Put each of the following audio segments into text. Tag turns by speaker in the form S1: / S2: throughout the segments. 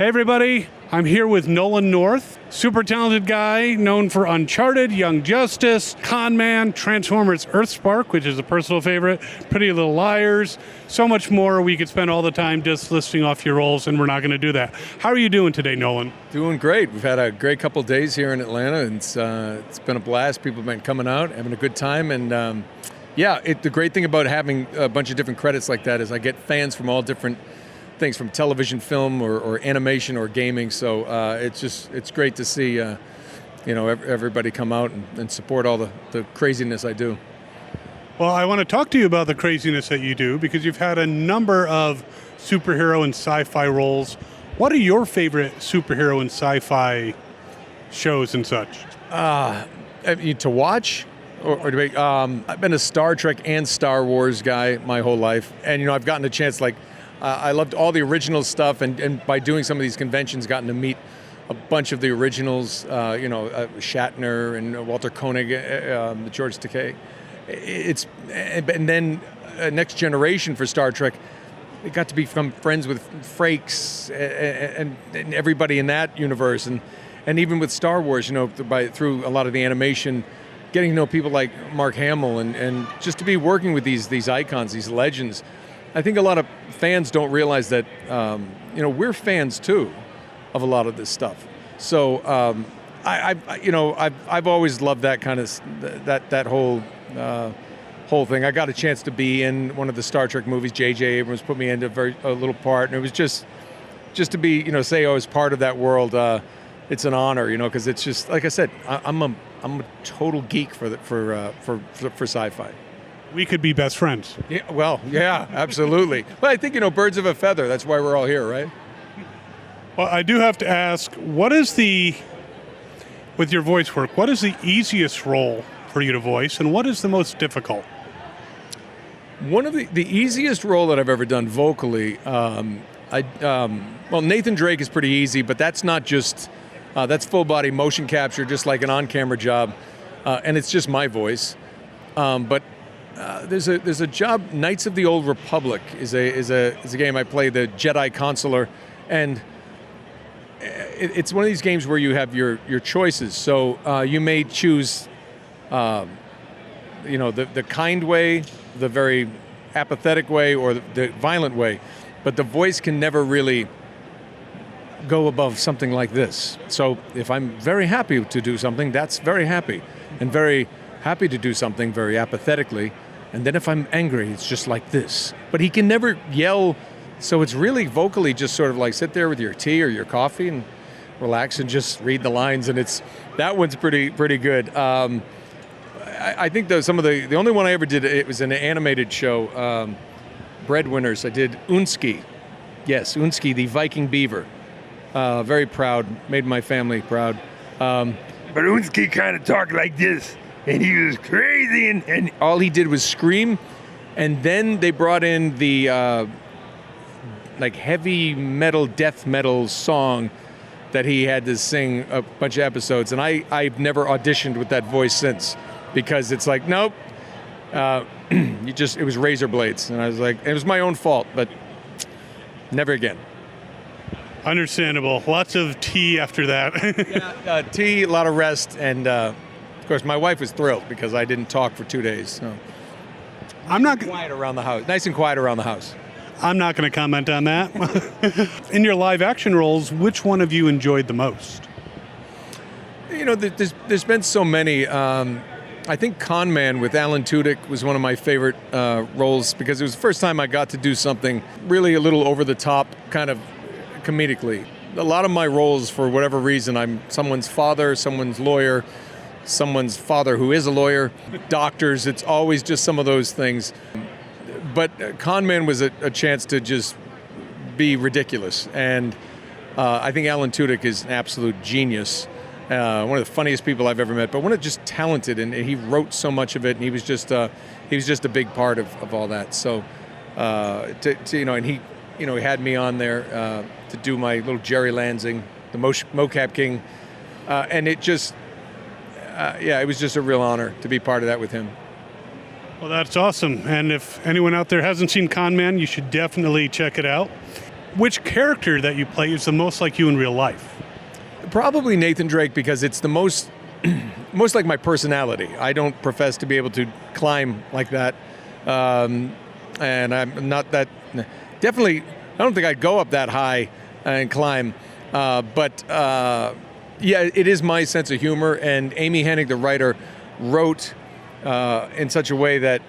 S1: Hey everybody, I'm here with Nolan North, super talented guy known for Uncharted, Young Justice, Con Man, Transformers Earthspark, which is a personal favorite, Pretty Little Liars, so much more. We could spend all the time just listing off your roles, and we're not going to do that. How are you doing today, Nolan?
S2: Doing great. We've had a great couple days here in Atlanta, and it's been a blast. People have been coming out, having a good time, and the great thing about having a bunch of different credits like that is I get fans from all different things, from television, film, or animation, or gaming. So it's great to see everybody come out and support all the craziness I do.
S1: Well, I want to talk to you about the craziness that you do because you've had a number of superhero and sci-fi roles. What are your favorite superhero and sci-fi shows and such?
S2: To watch? I've been a Star Trek and Star Wars guy my whole life, and I've gotten a chance. I loved all the original stuff, and by doing some of these conventions, gotten to meet a bunch of the originals. Shatner and Walter Koenig, George Takei. And then Next Generation for Star Trek. I got to become friends with Frakes and everybody in that universe, and even with Star Wars, through a lot of the animation. Getting to know people like Mark Hamill and just to be working with these icons, these legends. I think a lot of fans don't realize that we're fans too of a lot of this stuff. So I've always loved that kind of that whole thing. I got a chance to be in one of the Star Trek movies. J.J. Abrams put me into a little part, and it was just to be say I was part of that world. It's an honor, because it's just like I said. I'm a total geek for sci-fi.
S1: We could be best friends.
S2: Yeah, absolutely. Well, I think, birds of a feather. That's why we're all here, right?
S1: Well, I do have to ask, with your voice work, what is the easiest role for you to voice, and what is the most difficult?
S2: One of the easiest role that I've ever done vocally, Nathan Drake is pretty easy, but that's not just... that's full-body motion capture, just like an on-camera job, and it's just my voice. But there's a job. Knights of the Old Republic is a game I play, the Jedi Consular, and it's one of these games where you have your choices. So you may choose, the kind way, the very apathetic way, or the violent way, but the voice can never really go above something like this. So if I'm very happy to do something, that's very happy, and very happy to do something very apathetically. And then if I'm angry, it's just like this. But he can never yell, so it's really vocally just sort of like sit there with your tea or your coffee and relax and just read the lines, and that one's pretty good. I think the only one I ever did, it was an animated show, Breadwinners. I did Unsky. Yes, Unsky, the Viking beaver. Very proud, made my family proud.
S3: But Unsky kind of talked like this, and he was crazy, and
S2: all he did was scream, and then they brought in the heavy metal, death metal song that he had to sing a bunch of episodes, and I've never auditioned with that voice since, because it's like, nope, it was razor blades, and I was like, it was my own fault, but never again.
S1: Understandable. Lots of tea after that.
S2: Tea, a lot of rest, and of course my wife was thrilled because I didn't talk for 2 days. So.
S1: I'm not
S2: quiet around the house. Nice and quiet around the house.
S1: I'm not going to comment on that. In your live action roles, which one of you enjoyed the most?
S2: There's been so many. I think Con Man with Alan Tudyk was one of my favorite roles, because it was the first time I got to do something really a little over the top, kind of comedically. A lot of my roles, for whatever reason, I'm someone's father, someone's lawyer, someone's father who is a lawyer, doctors. It's always just some of those things. But Con Man was a chance to just be ridiculous. And I think Alan Tudyk is an absolute genius. One of the funniest people I've ever met, but one of just talented, and he wrote so much of it, and he was just a big part of all that. So, and he had me on there to do my little Jerry Lansing, the mocap king, and it just, it was just a real honor to be part of that with him.
S1: Well, that's awesome. And if anyone out there hasn't seen Con Man, you should definitely check it out. which character that you play is the most like you in real life?
S2: Probably Nathan Drake, because it's the most like my personality. I don't profess to be able to climb like that, and I'm not that. Definitely, I don't think I'd go up that high and climb. But yeah, it is my sense of humor. And Amy Hennig, the writer, wrote in such a way that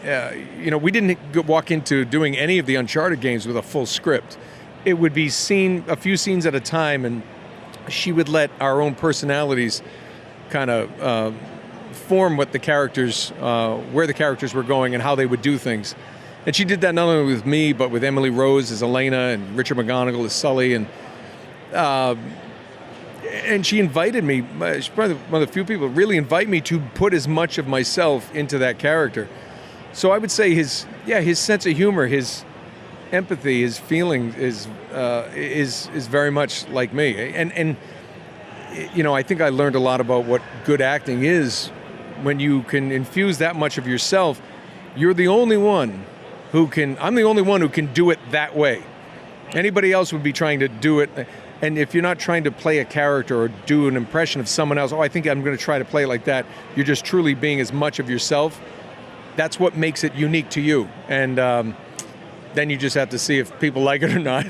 S2: we didn't walk into doing any of the Uncharted games with a full script. It would be a few scenes at a time, and she would let our own personalities kind of form what the characters, where the characters were going and how they would do things. And she did that not only with me, but with Emily Rose as Elena and Richard McGonigal as Sully. And she invited me, she's probably one of the few people who really invite me to put as much of myself into that character. So I would say his sense of humor, his empathy, his feeling is very much like me. And I think I learned a lot about what good acting is. When you can infuse that much of yourself, you're the only one I'm the only one who can do it that way. Anybody else would be trying to do it. And if you're not trying to play a character or do an impression of someone else, I think I'm going to try to play it like that. You're just truly being as much of yourself. That's what makes it unique to you. And then you just have to see if people like it or not.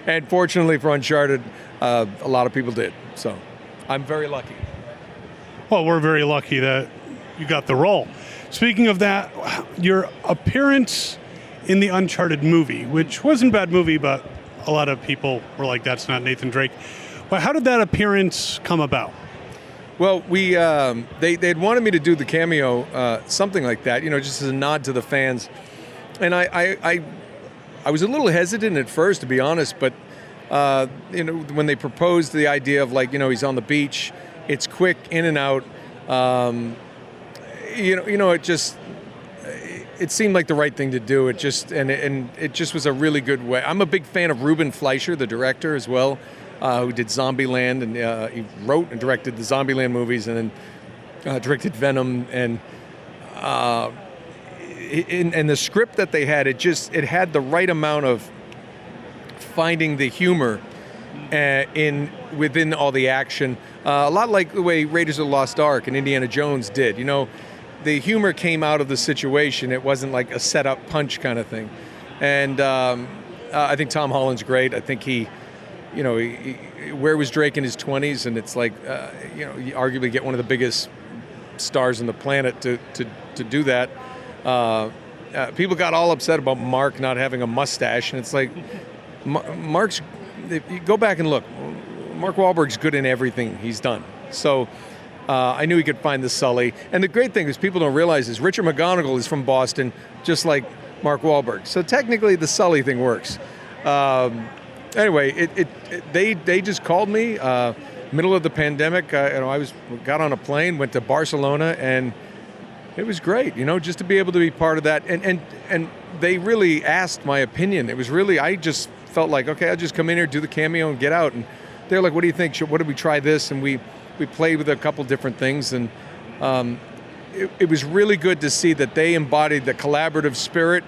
S2: And fortunately for Uncharted, a lot of people did. So I'm very lucky.
S1: Well, we're very lucky that you got the role. Speaking of that, your appearance in the Uncharted movie, which wasn't a bad movie, but a lot of people were like, that's not Nathan Drake. Well, how did that appearance come about?
S2: Well, they'd wanted me to do the cameo, something like that, just as a nod to the fans. And I was a little hesitant at first, to be honest, but when they proposed the idea of he's on the beach, it's quick in and out. It seemed like the right thing to do. It just was a really good way. I'm a big fan of Ruben Fleischer, the director as well, who did Zombieland, and he wrote and directed the Zombieland movies, and then directed Venom, and the script that they had, it had the right amount of finding the humor within all the action, a lot like the way Raiders of the Lost Ark and Indiana Jones did. The humor came out of the situation. It wasn't like a set-up punch kind of thing. And I think Tom Holland's great. I think he where was Drake in his 20s? And it's like, you arguably get one of the biggest stars on the planet to do that. People got all upset about Mark not having a mustache. And it's like, Mark's, if you go back and look, Mark Wahlberg's good in everything he's done. So I knew he could find the Sully. And the great thing is people don't realize is Richard McGonigal is from Boston, just like Mark Wahlberg. So technically the Sully thing works. Anyway, they just called me middle of the pandemic. I got on a plane, went to Barcelona, and it was great. Just to be able to be part of that. And they really asked my opinion. It was really, I just felt like, okay, I'll just come in here, do the cameo, and get out. And they're like, what do you think? What did we try this? And we played with a couple different things, and it was really good to see that they embodied the collaborative spirit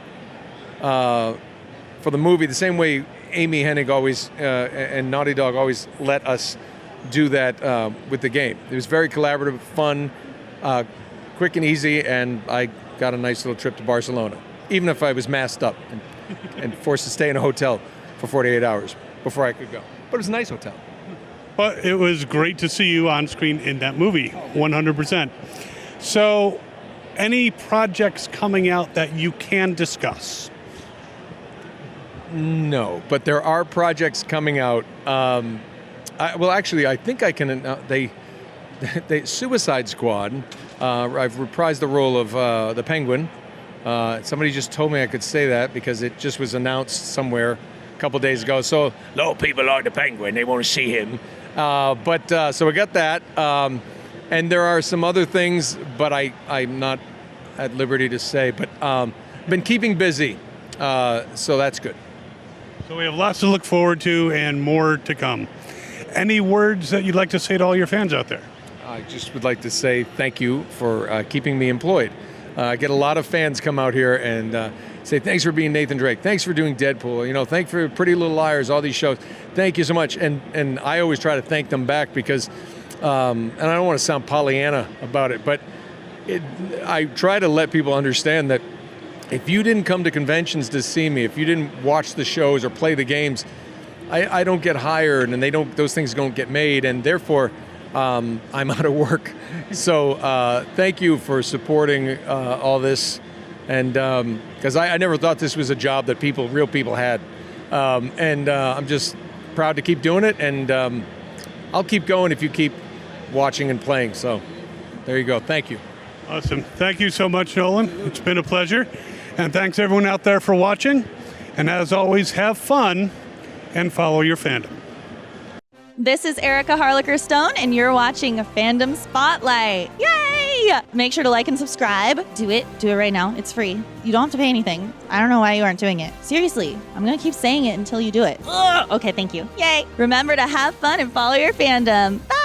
S2: for the movie, the same way Amy Hennig always and Naughty Dog always let us do that with the game. It was very collaborative, fun, quick and easy, and I got a nice little trip to Barcelona, even if I was masked up and forced to stay in a hotel for 48 hours before I could go. But it was a nice hotel.
S1: But it was great to see you on screen in that movie, 100%. So, any projects coming out that you can discuss?
S2: No, but there are projects coming out. I think I can. They Suicide Squad. I've reprised the role of the Penguin. Somebody just told me I could say that because it just was announced somewhere a couple days ago. So a lot of people like the Penguin. They want to see him. So we got that. And there are some other things, but I'm not at liberty to say. But been keeping busy, so that's good.
S1: So we have lots to look forward to and more to come. Any words that you'd like to say to all your fans out there?
S2: I just would like to say thank you for keeping me employed. I get a lot of fans come out here, and say thanks for being Nathan Drake, thanks for doing Deadpool, you know, thanks for Pretty Little Liars, all these shows. Thank you so much. And I always try to thank them back because, and I don't want to sound Pollyanna about it, but I try to let people understand that if you didn't come to conventions to see me, if you didn't watch the shows or play the games, I don't get hired, and those things don't get made, and therefore I'm out of work. So thank you for supporting all this, and because I never thought this was a job that real people had, and I'm just proud to keep doing it, and I'll keep going if you keep watching and playing. So there you go. Thank you.
S1: Awesome. Thank you so much, Nolan. It's been a pleasure. And thanks everyone out there for watching. And as always, have fun and follow your fandom.
S4: This is Erica Harlicker-Stone, and you're watching Fandom Spotlight. Yay! Make sure to like and subscribe. Do it right now. It's free. You don't have to pay anything. I don't know why you aren't doing it. Seriously, I'm gonna keep saying it until you do it. Ugh. Okay, thank you. Yay! Remember to have fun and follow your fandom. Bye!